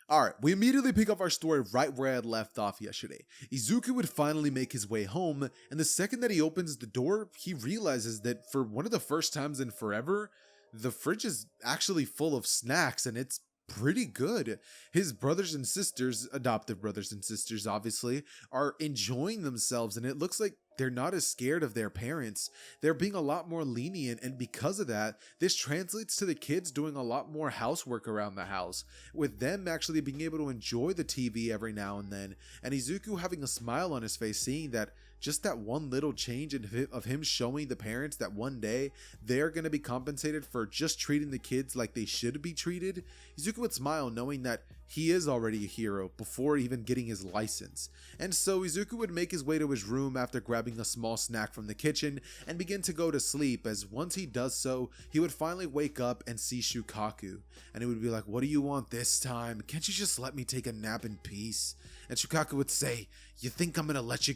Alright, we immediately pick up our story right where I had left off yesterday. Izuku would finally make his way home, and the second that he opens the door, he realizes that for one of the first times in forever, the fridge is actually full of snacks, and it's pretty good. His brothers and sisters, adopted brothers and sisters obviously, are enjoying themselves, and it looks like they're not as scared of their parents. They're being a lot more lenient, and because of that, this translates to the kids doing a lot more housework around the house, with them actually being able to enjoy the TV every now and then, and Izuku having a smile on his face seeing that just that one little change of him showing the parents that one day they're going to be compensated for just treating the kids like they should be treated. Izuku would smile knowing that he is already a hero before even getting his license. And so Izuku would make his way to his room after grabbing a small snack from the kitchen and begin to go to sleep, as once he does so, he would finally wake up and see Shukaku. And he would be like, "What do you want this time? Can't you just let me take a nap in peace?" And Shukaku would say, you think I'm gonna let you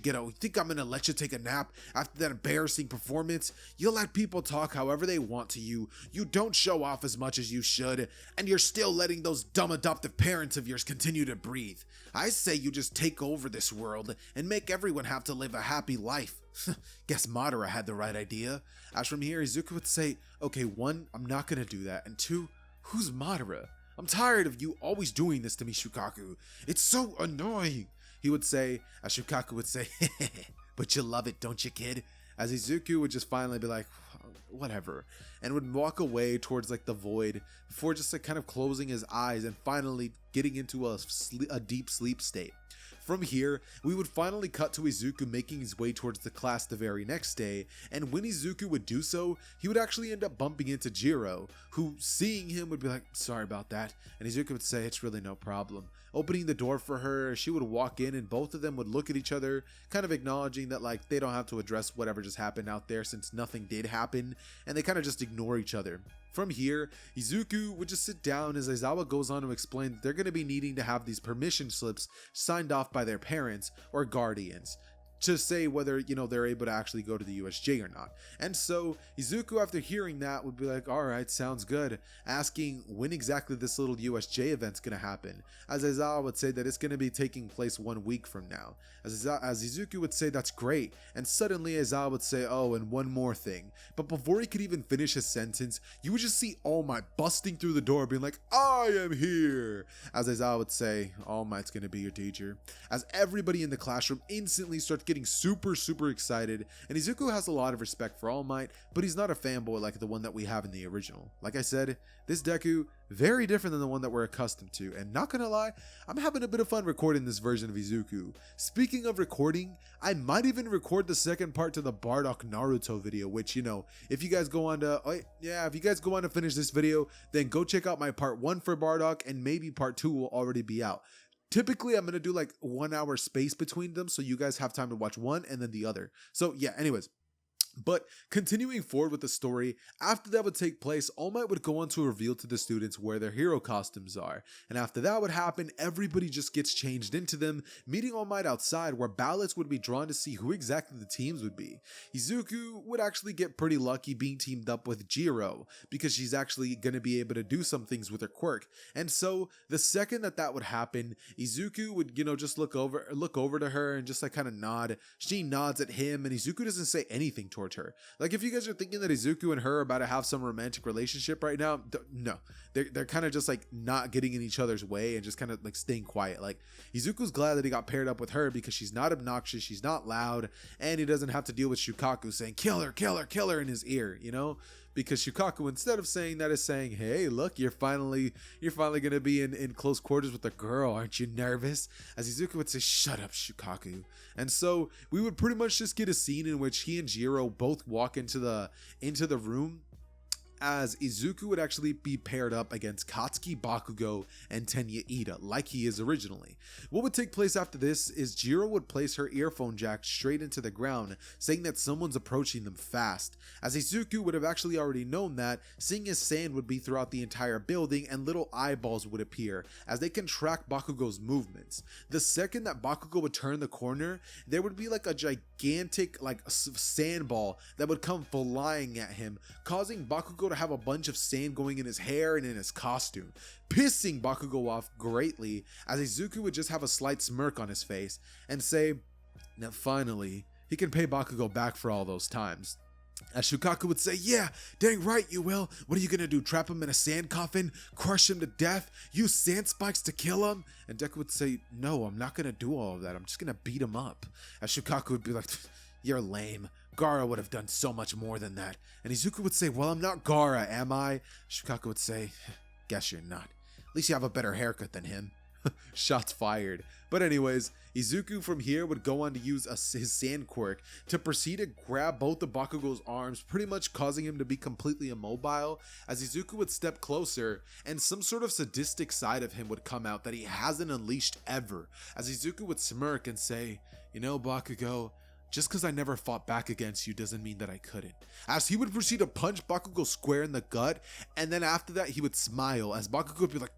take a nap after that embarrassing performance? You let people talk however they want to you. You don't show off as much as you should, and you're still letting those dumb adoptive parents of yours continue to breathe. I say you just take over this world and make everyone have to live a happy life. Guess Madara had the right idea. As from here, Izuku would say, okay, 1, I'm not gonna do that, and 2, who's Madara? I'm tired of you always doing this to me, Shukaku. It's so annoying. He would say, as Shukaku would say, but you love it, don't you, kid? As Izuku would just finally be like, whatever, and would walk away towards like the void before just like kind of closing his eyes and finally getting into a deep sleep state. From here, we would finally cut to Izuku making his way towards the class the very next day, and when Izuku would do so, he would actually end up bumping into Jiro, who, seeing him, would be like, sorry about that, and Izuku would say, it's really no problem. Opening the door for her, she would walk in, and both of them would look at each other, kind of acknowledging that like they don't have to address whatever just happened out there since nothing did happen, and they kind of just ignore each other. From here, Izuku would just sit down as Aizawa goes on to explain that they're going to be needing to have these permission slips signed off by their parents or guardians to say whether, they're able to actually go to the USJ or not. And so Izuku, after hearing that, would be like, alright, sounds good, asking when exactly this little USJ event's gonna happen, as Aizawa would say that it's gonna be taking place 1 week from now. As Izuku would say that's great, and suddenly Aizawa would say, oh, and one more thing. But before he could even finish his sentence, you would just see All Might busting through the door being like, I am here! As Aizawa would say, All Might's gonna be your teacher. As everybody in the classroom instantly starts getting super excited, and Izuku has a lot of respect for All Might, but he's not a fanboy like the one that we have in the original. Like I said, this Deku, very different than the one that we're accustomed to, and not gonna lie, I'm having a bit of fun recording this version of Izuku. Speaking of recording, I might even record the second part to the Bardock Naruto video, which, if you guys go on to finish this video, then go check out my part 1 for Bardock, and maybe part 2 will already be out. Typically, I'm going to do like 1 hour space between them, so you guys have time to watch one and then the other. So yeah, anyways. But continuing forward with the story, after that would take place, All Might would go on to reveal to the students where their hero costumes are. And after that would happen, everybody just gets changed into them, meeting All Might outside where ballots would be drawn to see who exactly the teams would be. Izuku would actually get pretty lucky being teamed up with Jiro, because she's actually going to be able to do some things with her quirk. And so the second that would happen, Izuku would, just look over to her and just like kind of nod. She nods at him, and Izuku doesn't say anything towards her. Like, if you guys are thinking that Izuku and her are about to have some romantic relationship right now, no, they're kind of just like not getting in each other's way and just kind of like staying quiet. Like, Izuku's glad that he got paired up with her because she's not obnoxious, she's not loud, and he doesn't have to deal with Shukaku saying kill her in his ear, because Shukaku, instead of saying that, is saying, hey, look, you're finally gonna be in close quarters with a girl, aren't you nervous? As Izuku would say, shut up, Shukaku. And so we would pretty much just get a scene in which he and Jiro both walk into the room, as Izuku would actually be paired up against Katsuki Bakugo and Tenya Ida, like he is originally. What would take place after this is Jiro would place her earphone jack straight into the ground, saying that someone's approaching them fast, as Izuku would have actually already known that, seeing as sand would be throughout the entire building and little eyeballs would appear, as they can track Bakugo's movements. The second that Bakugo would turn the corner, there would be like a gigantic sand ball that would come flying at him, causing Bakugo to have a bunch of sand going in his hair and in his costume, pissing Bakugo off greatly, as Izuku would just have a slight smirk on his face and say that finally he can pay Bakugo back for all those times. As Shukaku would say, yeah, dang right you will. What are you gonna do, trap him in a sand coffin, crush him to death, use sand spikes to kill him? And Deku would say, no, I'm not gonna do all of that, I'm just gonna beat him up. As Shukaku would be like, you're lame. Gaara would have done so much more than that. And Izuku would say, well, I'm not Gaara, am I? Shukaku would say, guess you're not. At least you have a better haircut than him. Shots fired. But anyways, Izuku from here would go on to use his sand quirk to proceed to grab both of Bakugo's arms, pretty much causing him to be completely immobile, as Izuku would step closer and some sort of sadistic side of him would come out that he hasn't unleashed ever, as Izuku would smirk and say, you know, Bakugo, just because I never fought back against you doesn't mean that I couldn't. As he would proceed to punch Bakugo square in the gut, and then after that he would smile as Bakugo would be like,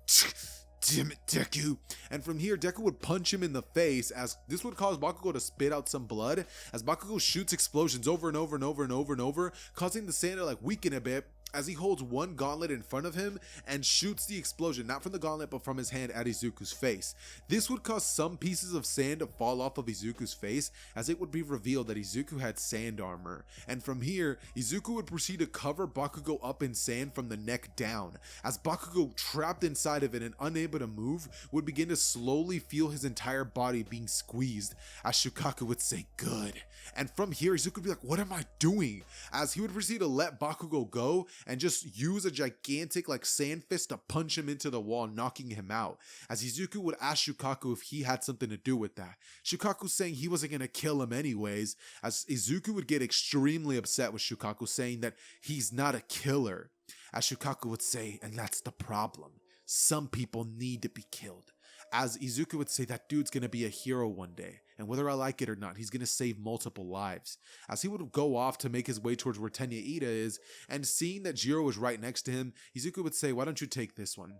damn it, Deku. And from here, Deku would punch him in the face, as this would cause Bakugo to spit out some blood, as Bakugo shoots explosions over and over and over and over and over, causing the sand to like weaken a bit, as he holds one gauntlet in front of him and shoots the explosion, not from the gauntlet but from his hand, at Izuku's face. This would cause some pieces of sand to fall off of Izuku's face, as it would be revealed that Izuku had sand armor. And from here, Izuku would proceed to cover Bakugo up in sand from the neck down, as Bakugo, trapped inside of it and unable to move, would begin to slowly feel his entire body being squeezed, as Shukaku would say, good. And from here, Izuku would be like, what am I doing? As he would proceed to let Bakugo go and just use a gigantic like sand fist to punch him into the wall, knocking him out, as Izuku would ask Shukaku if he had something to do with that. Shukaku saying he wasn't gonna kill him anyways, as Izuku would get extremely upset with Shukaku saying that he's not a killer, as Shukaku would say, and that's the problem, some people need to be killed. As Izuku would say, that dude's gonna be a hero one day, and whether I like it or not, he's gonna save multiple lives. As he would go off to make his way towards where Tenya Ida is, and seeing that Jiro was right next to him, Izuku would say, why don't you take this one?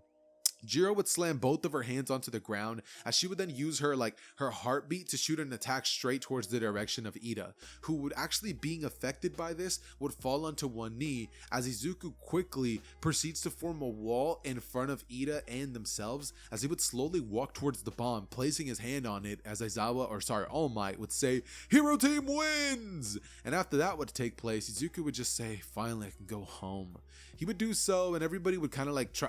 Jiro would slam both of her hands onto the ground, as she would then use her heartbeat to shoot an attack straight towards the direction of Ida, who would actually, being affected by this, would fall onto one knee, as Izuku quickly proceeds to form a wall in front of Ida and themselves, as he would slowly walk towards the bomb, placing his hand on it, as All Might would say, Hero Team wins! And after that would take place, Izuku would just say, finally I can go home. He would do so, and everybody would kind of like try,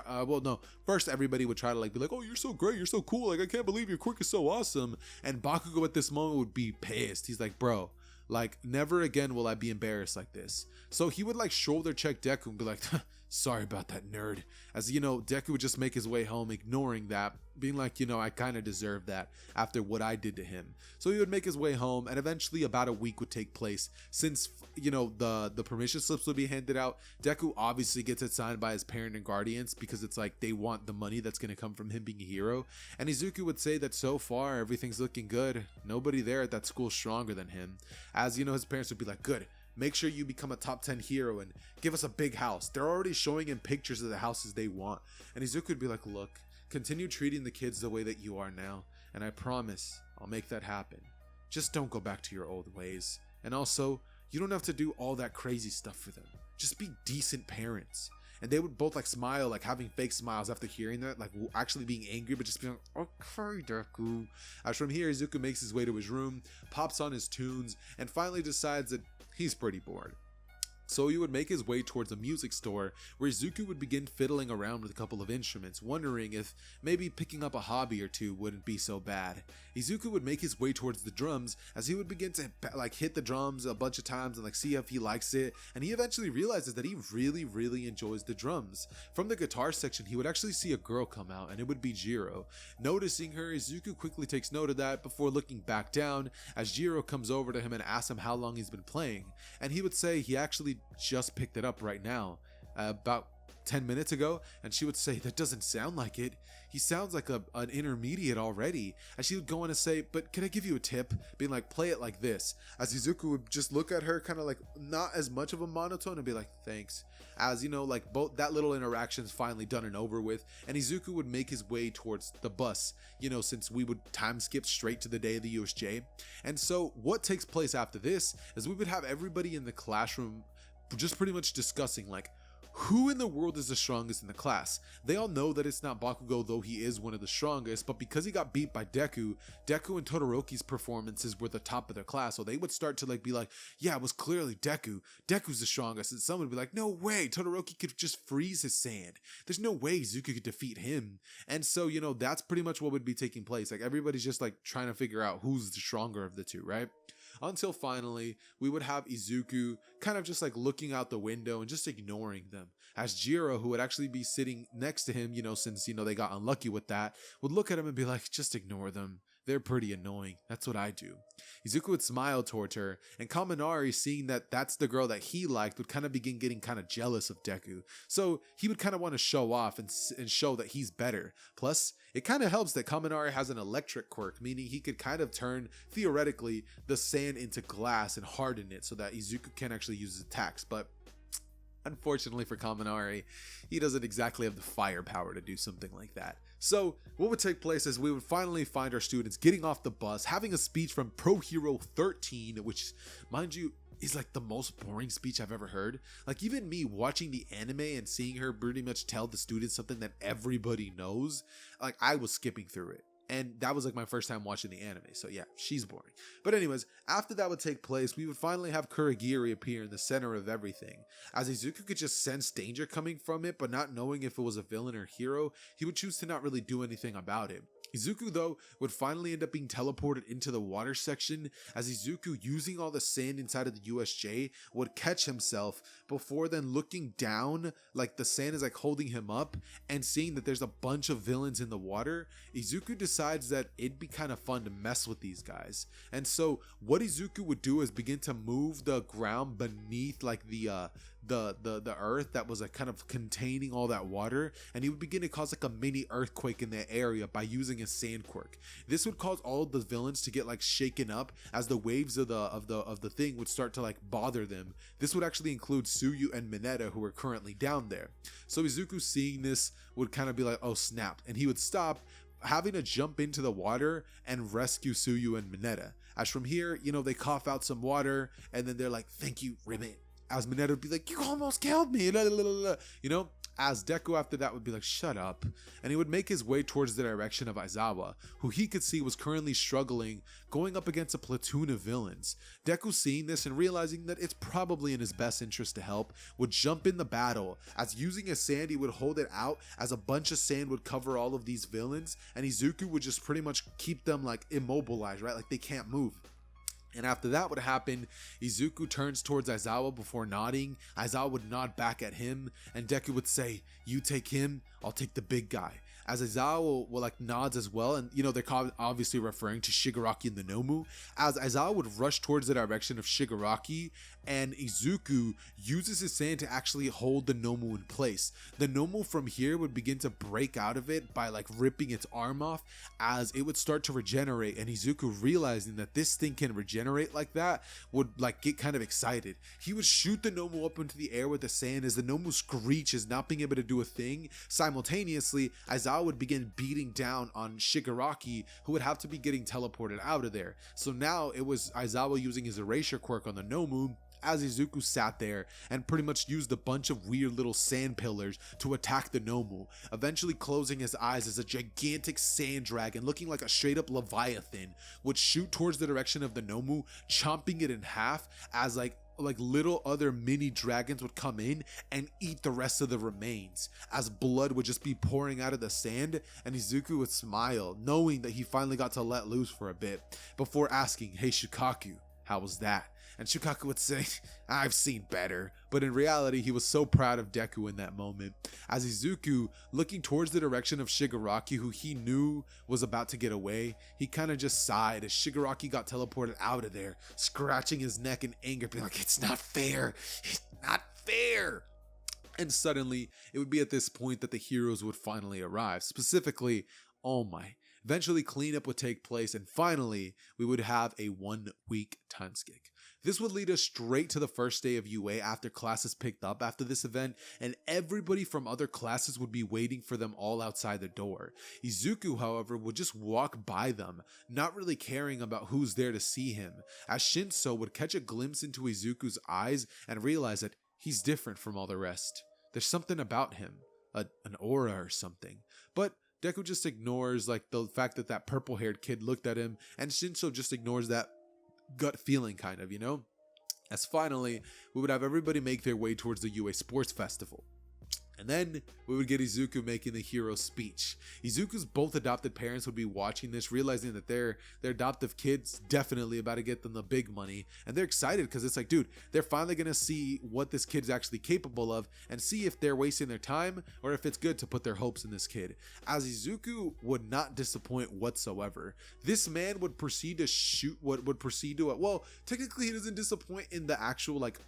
first everybody would try to like be like, oh, you're so great, you're so cool, like I can't believe your quirk is so awesome. And Bakugo at this moment would be pissed. He's like, bro, like never again will I be embarrassed like this. So he would like shoulder check Deku and be like, sorry about that, nerd. As you know, Deku would just make his way home, ignoring that, being like, you know, I kind of deserve that after what I did to him. So he would make his way home, and eventually about a week would take place, since, you know, the permission slips would be handed out. Deku obviously gets it signed by his parent and guardians, because it's like they want the money that's going to come from him being a hero. And Izuku would say that so far everything's looking good, nobody there at that school stronger than him. As you know, his parents would be like, good, make sure you become a top 10 hero and give us a big house. They're already showing him pictures of the houses they want. And Izuku would be like, look, continue treating the kids the way that you are now, and I promise I'll make that happen. Just don't go back to your old ways. And also, you don't have to do all that crazy stuff for them. Just be decent parents. And they would both like smile, like having fake smiles after hearing that, like actually being angry, but just being like, okay, Deku. As from here, Izuku makes his way to his room, pops on his tunes, and finally decides that he's pretty bored. So he would make his way towards a music store, where Izuku would begin fiddling around with a couple of instruments, wondering if maybe picking up a hobby or two wouldn't be so bad. Izuku would make his way towards the drums, as he would begin to like hit the drums a bunch of times and like see if he likes it, and he eventually realizes that he really enjoys the drums. From the guitar section, he would actually see a girl come out, and it would be Jiro. Noticing her, Izuku quickly takes note of that before looking back down, as Jiro comes over to him and asks him how long he's been playing, and he would say he actually just picked it up right now, about 10 minutes ago. And she would say, that doesn't sound like it, he sounds like an intermediate already. And she would go on to say, but can I give you a tip, being like, play it like this. As Izuku would just look at her kind of like not as much of a monotone and be like, thanks. As you know, like both that little interaction's finally done and over with, and Izuku would make his way towards the bus, you know, since we would time skip straight to the day of the USJ. And so what takes place after this is we would have everybody in the classroom just pretty much discussing like, who in the world is the strongest in the class? They all know that it's not Bakugo, though he is one of the strongest, but because he got beat by Deku and Todoroki's performances were the top of their class, so they would start to be like, yeah, it was clearly Deku's the strongest, and someone would be like, no way, Todoroki could just freeze his sand. There's no way Izuku could defeat him. And so, that's pretty much what would be taking place. Like, everybody's just trying to figure out who's the stronger of the two, right? Until finally, we would have Izuku kind of just looking out the window and just ignoring them. As Jiro, who would actually be sitting next to him, since, they got unlucky with that, would look at him and be like, just ignore them. They're pretty annoying. That's what I do. Izuku would smile towards her, and Kaminari, seeing that that's the girl that he liked, would kind of begin getting kind of jealous of Deku. So he would kind of want to show off and show that he's better. Plus, it kind of helps that Kaminari has an electric quirk, meaning he could kind of turn, theoretically, the sand into glass and harden it so that Izuku can actually use his attacks. But unfortunately for Kaminari, he doesn't exactly have the firepower to do something like that. So what would take place is we would finally find our students getting off the bus, having a speech from Pro Hero 13, which, mind you, is the most boring speech I've ever heard. Even me watching the anime and seeing her pretty much tell the students something that everybody knows, I was skipping through it. And that was my first time watching the anime, so yeah, she's boring. But anyways, after that would take place, we would finally have Kurogiri appear in the center of everything. As Izuku could just sense danger coming from it, but not knowing if it was a villain or hero, he would choose to not really do anything about it. Izuku, though, would finally end up being teleported into the water section, as Izuku, using all the sand inside of the USJ, would catch himself before then looking down, the sand is holding him up, and seeing that there's a bunch of villains in the water. Izuku decides that it'd be kind of fun to mess with these guys. And so what Izuku would do is begin to move the ground beneath the earth that was kind of containing all that water, and he would begin to cause a mini earthquake in that area by using a sand quirk. This would cause all of the villains to get shaken up, as the waves of the thing would start to bother them. This would actually include Tsuyu and Mineta, who are currently down there. So Izuku, seeing this, would kind of be like, oh snap, and he would stop, having to jump into the water and rescue Tsuyu and Mineta. As from here, they cough out some water, and then they're like, thank you, Ribbit. As Mineta would be like, you almost killed me, as Deku after that would be like, shut up, and he would make his way towards the direction of Aizawa, who he could see was currently struggling, going up against a platoon of villains. Deku, seeing this and realizing that it's probably in his best interest to help, would jump in the battle, as using his sand he would hold it out, as a bunch of sand would cover all of these villains, and Izuku would just pretty much keep them immobilized, right, they can't move. And after that would happen, Izuku turns towards Aizawa before nodding. Aizawa would nod back at him, and Deku would say, you take him, I'll take the big guy. As Aizawa will nods as well, and they're obviously referring to Shigaraki and the Nomu, as Aizawa would rush towards the direction of Shigaraki, and Izuku uses his sand to actually hold the Nomu in place. The Nomu from here would begin to break out of it by ripping its arm off, as it would start to regenerate, and Izuku, realizing that this thing can regenerate like that, would get kind of excited. He would shoot the Nomu up into the air with the sand, as the Nomu screeches, not being able to do a thing. Simultaneously, Aizawa would begin beating down on Shigaraki, who would have to be getting teleported out of there. So now it was Aizawa using his erasure quirk on the Nomu, as Izuku sat there and pretty much used a bunch of weird little sand pillars to attack the Nomu, eventually closing his eyes as a gigantic sand dragon looking like a straight up leviathan would shoot towards the direction of the Nomu, chomping it in half, as little other mini dragons would come in and eat the rest of the remains, as blood would just be pouring out of the sand, and Izuku would smile, knowing that he finally got to let loose for a bit, before asking, hey Shukaku, how was that? And Shukaku would say, I've seen better. But in reality, he was so proud of Deku in that moment. As Izuku, looking towards the direction of Shigaraki, who he knew was about to get away, he kind of just sighed as Shigaraki got teleported out of there, scratching his neck in anger, being like, it's not fair. It's not fair. And suddenly, it would be at this point that the heroes would finally arrive. Specifically, All Might. Eventually, cleanup would take place, and finally, we would have a 1-week time skip. This would lead us straight to the first day of UA after classes picked up after this event, and everybody from other classes would be waiting for them all outside the door. Izuku, however, would just walk by them, not really caring about who's there to see him, as Shinso would catch a glimpse into Izuku's eyes and realize that he's different from all the rest. there's something about him, an aura or something. But Deku just ignores like the fact that that purple haired kid looked at him, and Shinso just ignores that gut feeling kind of, as finally we would have everybody make their way towards the UA Sports Festival. And then we would get Izuku making the hero speech. Izuku's both adopted parents would be watching this, realizing that their adoptive kid's definitely about to get them the big money. And they're excited because it's like, dude, they're finally going to see what this kid's actually capable of and see if they're wasting their time or if it's good to put their hopes in this kid. As Izuku would not disappoint whatsoever. This man would proceed to shoot well, technically he doesn't disappoint in the actual like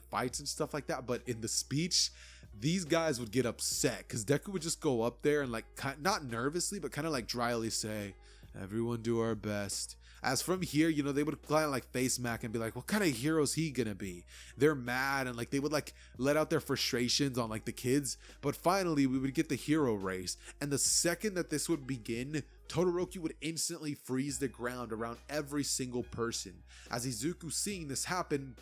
fights and stuff like that, but in the speech, these guys would get upset because Deku would just go up there and like not nervously but kind of like dryly say, everyone do our best. As from here, they would kind of like face smack and be like, what kind of hero is he gonna be? They're mad and like they would like let out their frustrations on like the kids. But finally we would get the hero race, and the second that this would begin, Todoroki would instantly freeze the ground around every single person. As Izuku, seeing this happen,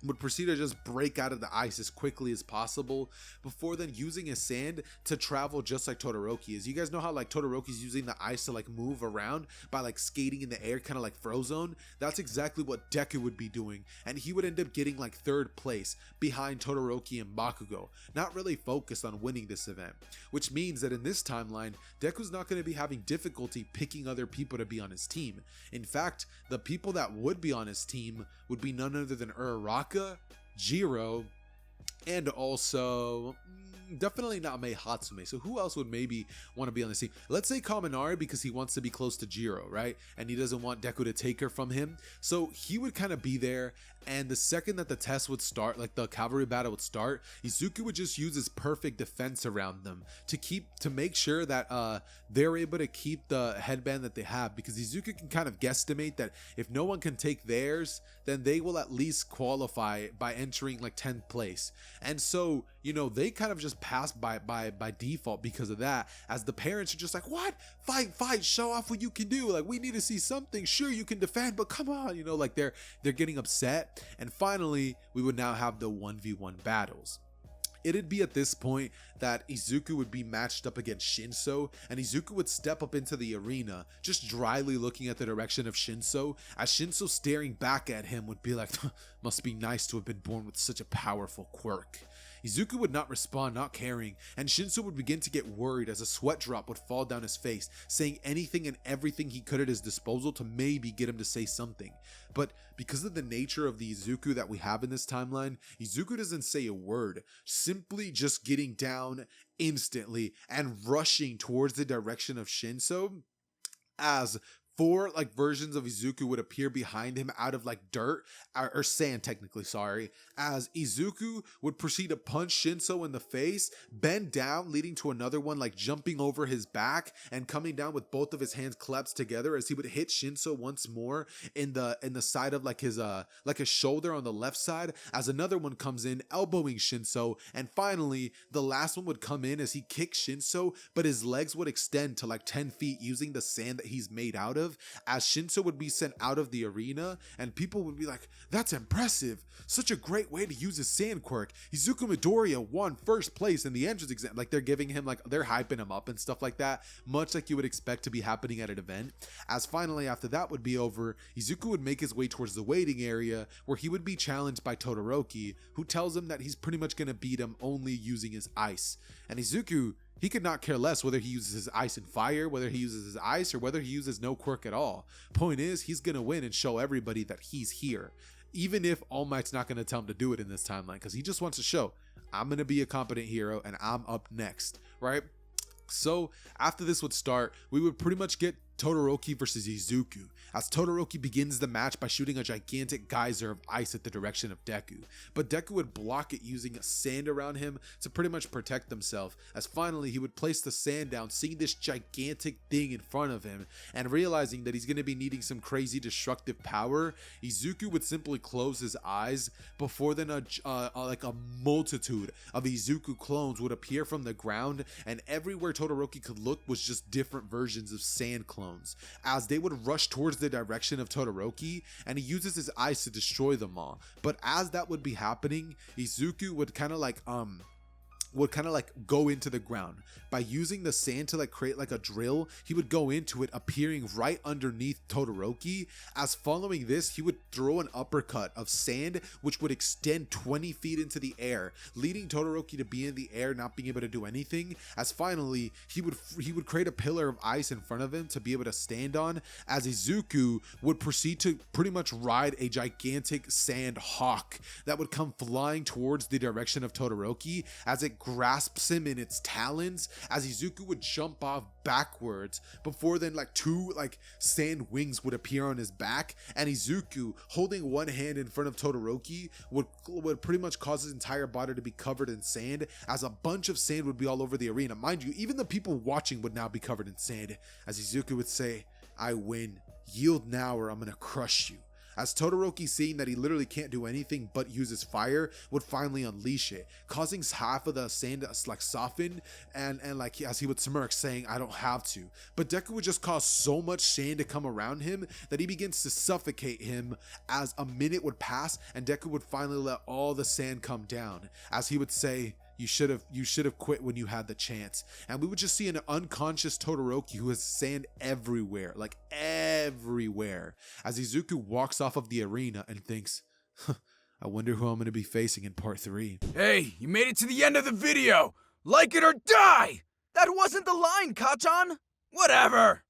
would proceed to just break out of the ice as quickly as possible before then using his sand to travel just like Todoroki is. You guys know how like Todoroki's using the ice to like move around by like skating in the air, kind of like Frozone? That's exactly what Deku would be doing, and he would end up getting like 3rd place behind Todoroki and Bakugo, not really focused on winning this event, which means that in this timeline, Deku's not going to be having difficulty picking other people to be on his team. In fact, the people that would be on his team would be none other than Uraraka, Jiro, and also definitely not Mei Hatsume. So who else would maybe want to be on this team? Let's say Kaminari, because he wants to be close to Jiro, right? And he doesn't want Deku to take her from him. So he would kind of be there. And the second that the test would start, like the cavalry battle would start, Izuku would just use his perfect defense around them to make sure that they're able to keep the headband that they have, because Izuku can kind of guesstimate that if no one can take theirs, then they will at least qualify by entering like 10th place. And so, they kind of just pass by default because of that, as the parents are just like, what? Fight, show off what you can do. Like, we need to see something. Sure, you can defend, but come on, like they're getting upset. And finally, we would now have the 1v1 battles. It'd be at this point that Izuku would be matched up against Shinso, and Izuku would step up into the arena, just dryly looking at the direction of Shinso, as Shinso staring back at him would be like, must be nice to have been born with such a powerful quirk. Izuku would not respond, not caring, and Shinso would begin to get worried as a sweat drop would fall down his face, saying anything and everything he could at his disposal to maybe get him to say something. But because of the nature of the Izuku that we have in this timeline, Izuku doesn't say a word, simply just getting down instantly and rushing towards the direction of Shinso, as 4 like versions of Izuku would appear behind him out of like dirt or sand, technically, sorry, as Izuku would proceed to punch Shinso in the face, bend down, leading to another one like jumping over his back and coming down with both of his hands clasped together, as he would hit Shinso once more in the side of like his shoulder on the left side, as another one comes in elbowing Shinso, and finally the last one would come in as he kicks Shinso, but his legs would extend to like 10 feet using the sand that he's made out of, as Shinso would be sent out of the arena, and people would be like, that's impressive, such a great way to use his sand quirk. Izuku Midoriya won 1st place in the entrance exam. Like, they're giving him like, they're hyping him up and stuff like that, much like you would expect to be happening at an event. As finally after that would be over, Izuku would make his way towards the waiting area, where he would be challenged by Todoroki, who tells him that he's pretty much gonna beat him only using his ice. And Izuku, he could not care less whether he uses his ice and fire, whether he uses his ice, or whether he uses no quirk at all. Point is, he's gonna win and show everybody that he's here, even if All Might's not gonna tell him to do it in this timeline, because he just wants to show, I'm gonna be a competent hero and I'm up next, right? So after this would start, we would pretty much get Todoroki versus Izuku, as Todoroki begins the match by shooting a gigantic geyser of ice at the direction of Deku, but Deku would block it using sand around him to pretty much protect himself, as finally he would place the sand down, seeing this gigantic thing in front of him, and realizing that he's going to be needing some crazy destructive power, Izuku would simply close his eyes, before then like a multitude of Izuku clones would appear from the ground, and everywhere Todoroki could look was just different versions of sand clones, as they would rush towards the direction of Todoroki, and he uses his eyes to destroy them all. But as that would be happening, Izuku would kind of like would kind of like go into the ground. By using the sand to like create like a drill, he would go into it, appearing right underneath Todoroki. As following this, he would throw an uppercut of sand which would extend 20 feet into the air, leading Todoroki to be in the air, not being able to do anything. As finally he would create a pillar of ice in front of him to be able to stand on, as Izuku would proceed to pretty much ride a gigantic sand hawk that would come flying towards the direction of Todoroki as it grasps him in its talons, as Izuku would jump off backwards before then like two like sand wings would appear on his back, and Izuku, holding one hand in front of Todoroki, would pretty much cause his entire body to be covered in sand, as a bunch of sand would be all over the arena. Mind you, even the people watching would now be covered in sand, as Izuku would say, "I win. Yield now or I'm gonna crush you." As Todoroki, seeing that he literally can't do anything but use his fire, would finally unleash it, causing half of the sand to like soften, and like as he would smirk, saying, "I don't have to." But Deku would just cause so much sand to come around him that he begins to suffocate him, as a minute would pass and Deku would finally let all the sand come down, as he would say, you should have quit when you had the chance. And we would just see an unconscious Todoroki who has sand everywhere, like everywhere, as Izuku walks off of the arena and thinks, I wonder who I'm going to be facing in part 3. Hey, you made it to the end of the video! Like it or die! That wasn't the line, Kachan! Whatever!